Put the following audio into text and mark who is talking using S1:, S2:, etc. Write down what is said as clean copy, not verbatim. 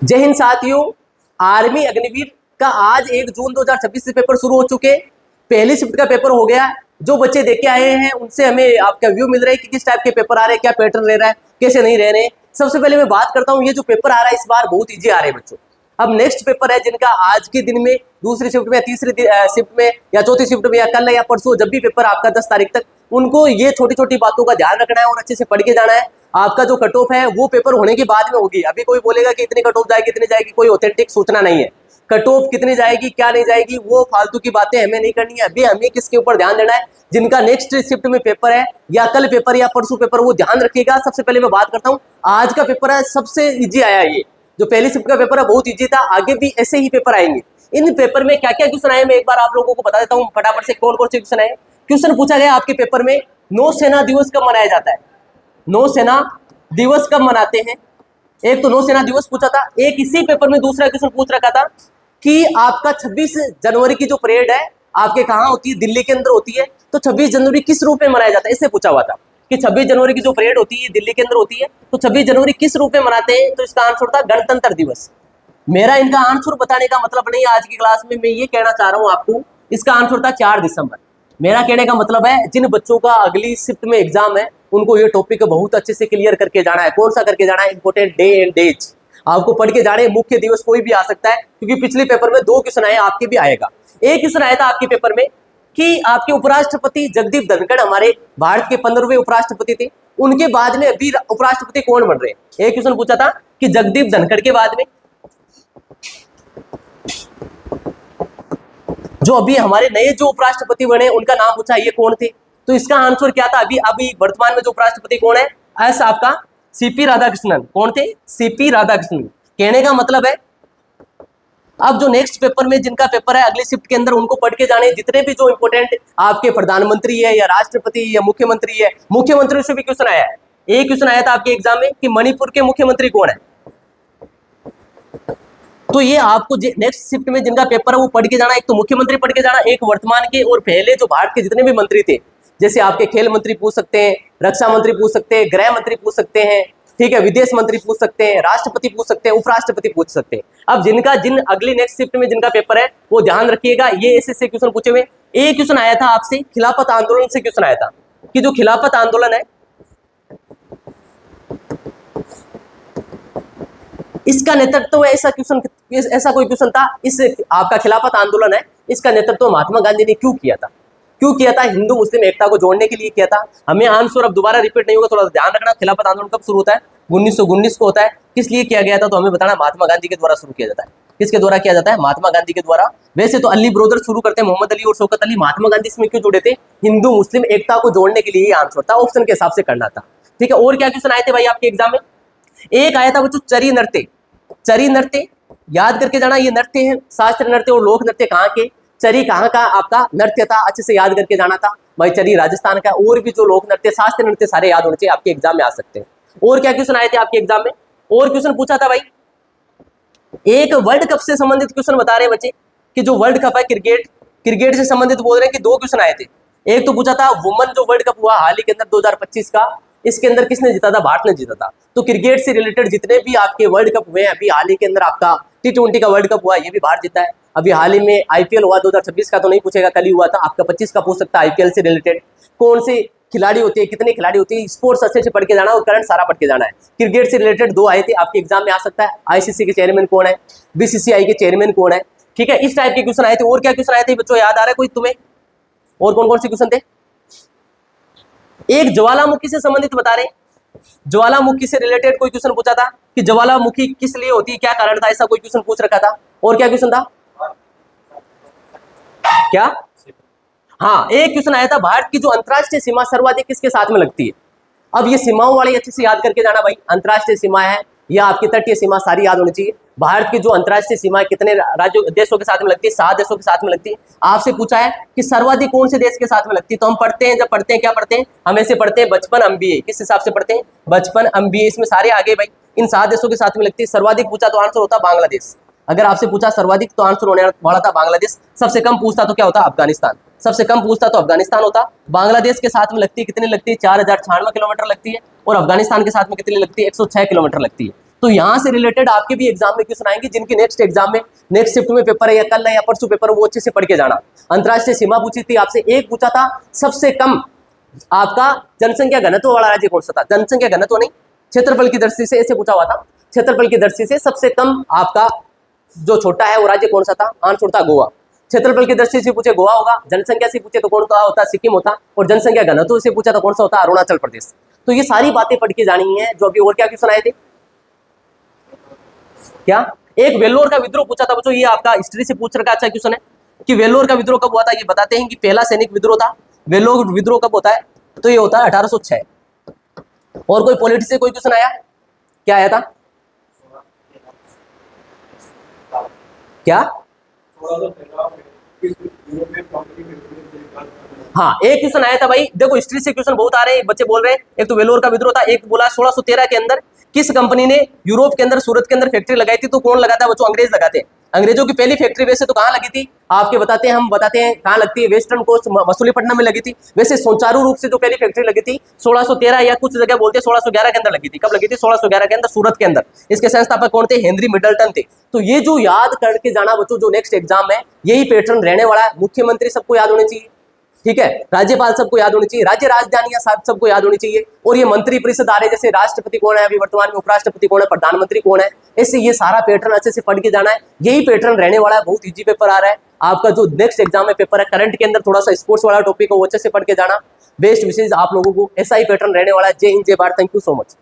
S1: जय हिंद साथियों। आर्मी अग्निवीर का आज 1 जून 2026 से पेपर शुरू हो चुके। पहली शिफ्ट का पेपर हो गया। जो बच्चे देख के आए हैं उनसे हमें आपका व्यू मिल रहा है कि किस टाइप के पेपर आ रहे हैं, क्या पैटर्न रह रहा है, कैसे नहीं रह रहे हैं। सबसे पहले मैं बात करता हूँ, ये जो पेपर आ रहा है इस बार बहुत ईजी आ रहे हैं बच्चों। अब नेक्स्ट पेपर है जिनका आज के दिन में दूसरी शिफ्ट में, तीसरी शिफ्ट में या चौथी शिफ्ट में या कल या परसों जब भी पेपर आपका 10 तारीख तक, उनको ये छोटी छोटी बातों का ध्यान रखना है और अच्छे से पढ़ के जाना है। आपका जो कट ऑफ है वो पेपर होने के बाद में होगी। अभी कोई बोलेगा कि इतनी कट ऑफ जाएगी इतनी जाएगी, कोई ऑथेंटिक सूचना नहीं है। कट ऑफ कितनी जाएगी क्या नहीं जाएगी वो फालतू की बातें हमें नहीं करनी है। अभी हमें किसके ऊपर ध्यान देना है, जिनका नेक्स्ट शिफ्ट में पेपर है या कल पेपर या परसों पेपर, वो ध्यान रखिएगा। सबसे पहले मैं बात करता हूँ, आज का पेपर है सबसे ईजी आया। ये जो पहली शिफ्ट का पेपर है बहुत ईजी था, आगे भी ऐसे ही पेपर आएंगे। इन पेपर में क्या क्या क्वेश्चन आए मैं एक बार आप लोगों को बता देता हूँ फटाफट से। कौन कौन से क्वेश्चन आए? क्वेश्चन पूछा गया आपके पेपर में, नौसेना दिवस कब मनाया जाता है? नौसेना दिवस कब मनाते हैं? एक तो नौसेना दिवस पूछा था। एक इसी पेपर में दूसरा क्वेश्चन पूछ रखा था कि आपका 26 जनवरी की जो परेड है आपके कहाँ होती है? दिल्ली के अंदर होती है। तो 26 जनवरी किस रूप में मनाया जाता है, इससे पूछा हुआ था कि 26 जनवरी की जो परेड होती है दिल्ली के अंदर होती है, तो 26 जनवरी किस रूप में मनाते हैं? तो इसका आंसर था गणतंत्र दिवस। मेरा इनका आंसर बताने का मतलब नहीं आज की क्लास में, मैं ये कहना चाह रहा हूं आपको, इसका आंसर था 4 दिसंबर। मेरा कहने का मतलब है जिन बच्चों का अगली शिफ्ट में एग्जाम है उनको ये टॉपिक बहुत अच्छे से क्लियर करके जाना है। कौन सा करके जाना है? इंपोर्टेंट डे एंड डेज आपको पढ़ के जाने। मुख्य दिवस कोई भी आ सकता है, क्योंकि पिछले पेपर में 2 क्वेश्चन आए, आपके भी आएगा। एक क्वेश्चन आया था आपके पेपर में कि आपके उपराष्ट्रपति जगदीप धनखड़ हमारे भारत के 15वें उपराष्ट्रपति थे, उनके बाद में अभी उपराष्ट्रपति कौन बन रहे हैं? एक क्वेश्चन पूछा था कि जगदीप धनखड़ के बाद में जो अभी हमारे नए जो उपराष्ट्रपति बने उनका नाम पूछा, ये कौन थे? तो इसका आंसर क्या था? अभी वर्तमान में जो उपराष्ट्रपति कौन है? एस आपका सीपी राधाकृष्णन। कौन थे? सीपी राधाकृष्णन। कहने का मतलब है अब जो नेक्स्ट पेपर में जिनका पेपर है अगली शिफ्ट के अंदर, उनको पढ़ के जाने। जितने भी जो इंपोर्टेंट आपके प्रधानमंत्री है या राष्ट्रपति या मुख्यमंत्री है, मुख्यमंत्री से भी क्वेश्चन आया है। एक क्वेश्चन आया था आपके एग्जाम में कि मणिपुर के मुख्यमंत्री कौन है। तो ये आपको नेक्स्ट शिफ्ट में जिनका पेपर है वो पढ़ के जाना। एक तो मुख्यमंत्री पढ़ के जाना, एक वर्तमान के और पहले जो भारत के जितने भी मंत्री थे, जैसे आपके खेल मंत्री पूछ सकते हैं, रक्षा मंत्री पूछ सकते हैं, गृह मंत्री पूछ सकते हैं, ठीक है, विदेश मंत्री पूछ सकते हैं, राष्ट्रपति पूछ सकते हैं, उपराष्ट्रपति पूछ सकते हैं। अब जिन अगली नेक्स्ट शिफ्ट में जिनका पेपर है वो ध्यान रखिएगा। ये ऐसे क्वेश्चन पूछे हुए। एक क्वेश्चन आया था आपसे खिलाफत आंदोलन से, क्वेश्चन आया था कि जो खिलाफत आंदोलन है इसका नेतृत्व ऐसा कोई क्वेश्चन था। इस आपका खिलाफत आंदोलन है, इसका नेतृत्व महात्मा गांधी ने क्यों किया था? क्यों किया था? हिंदू मुस्लिम एकता को जोड़ने के लिए किया था। हमें आंसर अब दोबारा रिपीट नहीं होगा, थोड़ा ध्यान रखना। खिलाफत आंदोलन कब शुरू होता है? 1919 को होता है। किस लिए किया गया था? तो हमें बताना। महात्मा गांधी के द्वारा शुरू किया जाता है। किसके द्वारा किया जाता है? महात्मा गांधी के द्वारा। वैसे तो अली ब्रदर शुरू करते हैं, मोहम्मद अली और शौकत अली। महात्मा गांधी इसमें क्यों जुड़े थे? हिंदू मुस्लिम एकता को जोड़ने के लिए ये आंसर था, ऑप्शन के हिसाब से करना था। ठीक है, और क्या क्वेश्चन आए थे भाई आपके एग्जाम में? एक आया था बच्चों चरी नृत्य। चरी नृत्य याद करके जाना। ये नृत्य है, शास्त्र नृत्य और लोक नृत्य कहाँ के? चरी कहाँ का आपका नृत्य था, अच्छे से याद करके जाना था भाई। चरी राजस्थान का। और भी जो लोक नृत्य शास्त्र नृत्य सारे याद होने चाहिए, आपके एग्जाम में आ सकते हैं। और क्या क्वेश्चन आए थे आपके एग्जाम में? और क्वेश्चन पूछा था भाई, एक वर्ल्ड कप से संबंधित क्वेश्चन बता रहे बच्चे कि जो वर्ल्ड कप है क्रिकेट से संबंधित बोल रहे हैं कि 2 क्वेश्चन आए थे। एक तो पूछा था वुमेन जो वर्ल्ड कप हुआ हाल ही के अंदर 2025 का, इसके अंदर किसने जीता था? भारत ने जीता था। तो क्रिकेट से रिलेटेड जितने भी आपके वर्ल्ड कप हुए हैं, अभी हाल ही के अंदर आपका T20 का वर्ल्ड कप हुआ, ये भी भारत जीता है। अभी हाल ही में IPL हुआ 2026 का, तो नहीं पूछेगा, कल ही हुआ था। आपका 25 का पूछ सकता है। IPL से रिलेटेड कौन से खिलाड़ी होते हैं, कितने खिलाड़ी होते हैं, स्पोर्ट्स अच्छे से पढ़ के जाना और करंट सारा पढ़ के जाना है। क्रिकेट से रिलेटेड 2 आए थे, आपके एग्जाम में आ सकता है। ICC के चेयरमैन कौन है, BCCI के चेयरमैन कौन है, ठीक है, इस टाइप के क्वेश्चन आए थे। और क्या क्वेश्चन आए थे बच्चों, याद आ रहा है कोई तुम्हें? और कौन कौन से क्वेश्चन थे? एक ज्वालामुखी से संबंधित बता रहे, ज्वालामुखी से रिलेटेड कोई क्वेश्चन पूछा था कि ज्वालामुखी किस लिए होती है, क्या कारण था, ऐसा कोई क्वेश्चन पूछ रखा था। और क्या क्वेश्चन था? क्या? हाँ, एक क्वेश्चन आया था भारत की जो अंतरराष्ट्रीय सीमा सर्वाधिक किसके साथ में लगती है। अब ये सीमाओं वाले अच्छे से याद करके जाना भाई। अंतरराष्ट्रीय सीमा है या आपकी तटीय सीमा, सारी याद होनी चाहिए। भारत की जो अंतरराष्ट्रीय सीमा कितने राज्यों देशों के साथ में लगती है? 7 देशों के साथ में लगती है। आपसे पूछा है कि सर्वाधिक कौन से देश के साथ में लगती है, तो हम पढ़ते हैं, जब पढ़ते हैं क्या पढ़ते हैं? हम ऐसे पढ़ते हैं बचपन MBA। किस हिसाब से पढ़ते हैं? बचपन MBA। इसमें सारे आगे भाई इन 7 देशों के साथ में लगती है। सर्वाधिक पूछा तो आंसर होता बांग्लादेश। अगर आपसे पूछा सर्वाधिक तो आंसर होने वाला था बांग्लादेश। सबसे कम पूछता तो क्या होता? अफगानिस्तान। सबसे कम पूछता तो अफगानिस्तान होता। बांग्लादेश के साथ में लगती है, कितनी लगती है? 4096 किलोमीटर लगती है। और अफगानिस्तान के साथ में कितनी लगती है? 106 किलोमीटर लगती है। तो यहाँ से रिलेटेड आपके भी एग्जाम में क्वेश्चन आएंगे, जिनके नेक्स्ट एग्जाम में नेक्स्ट शिफ्ट में पेपर है या कल है या परसों पेपर है, वो अच्छे से पढ़ के जाना। अंतर्राष्ट्रीय सीमा पूछी थी आपसे, एक पूछा था सबसे कम आपका जनसंख्या घनत्व वाला राज्य कौन सा था, जनसंख्या घनत्व नहीं, क्षेत्रफल की दृष्टि से ऐसे पूछा हुआ था, क्षेत्रफल की दृष्टि से सबसे कम आपका जो छोटा है वो राज्य कौन सा था, आंसर था गोवा। क्षेत्रफल की दृष्टि से पूछे गोवा होगा, जनसंख्या से पूछे तो कौन सा होता, सिक्किम होता, और जनसंख्या घनत्व से पूछा तो कौन सा होता, अरुणाचल प्रदेश। तो ये सारी बातें पढ़ के जानी है। जो अभी और क्या क्वेश्चन आए थे, क्या एक वेल्लोर का विद्रोह पूछा था बच्चों, ये आपका हिस्ट्री से पूछ रखा अच्छा क्वेश्चन है कि वेल्लोर का विद्रोह कब हुआ था। ये बताते हैं कि पहला सैनिक विद्रोह था, वेल्लोर विद्रोह कब होता है, तो ये होता है 1806। और कोई पॉलिटिक्स से कोई क्वेश्चन आया, क्या आया था, क्या, हाँ एक क्वेश्चन आया था भाई, देखो हिस्ट्री से क्वेश्चन बहुत आ रहे हैं, बच्चे बोल रहे हैं, एक तो वेल्लोर का विद्रोह था, एक बोला 1613 के अंदर किस कंपनी ने यूरोप के अंदर सूरत के अंदर फैक्ट्री लगाई थी, तो कौन लगाता है बच्चों, अंग्रेज लगाते हैं। अंग्रेजों की पहली फैक्ट्री वैसे तो कहाँ लगी थी, आपके बताते हैं, हम बताते हैं कहाँ लगती है, वेस्टर्न कोस्ट मसूलीपट्टनम में लगी थी। वैसे सुचारू रूप से जो पहली फैक्ट्री लगी थी 1613 या कुछ जगह बोलते हैं 1611 के अंदर लगी थी। कब लगी थी, 1611 के अंदर सूरत के अंदर। इसके संस्थापक कौन थे, हेनरी मिडल्टन थे। तो ये जो याद करके जाना बच्चों, जो नेक्स्ट एग्जाम है यही पैटर्न रहने वाला है। मुख्यमंत्री सबको याद होने चाहिए, ठीक है, राज्यपाल सबको याद होनी चाहिए, राज्य राजधानियां सबको याद होनी चाहिए, और ये मंत्री परिषद आ रहे, जैसे राष्ट्रपति कौन है अभी वर्तमान में, उपराष्ट्रपति कौन है, प्रधानमंत्री कौन है, ऐसे ये सारा पैटर्न अच्छे से पढ़ के जाना है। यही पैटर्न रहने वाला है, बहुत इजी पेपर आ रहा है आपका। जो नेक्स्ट एग्जाम में पेपर है करंट के अंदर थोड़ा सा स्पोर्ट्स वाला टॉपिक है, वो अच्छे से पढ़ के जाना। बेस्ट विशेष आप लोगों को, ऐसा ही पैटर्न रहने वाला है। जय हिंद, जय Bharat, thank you so much.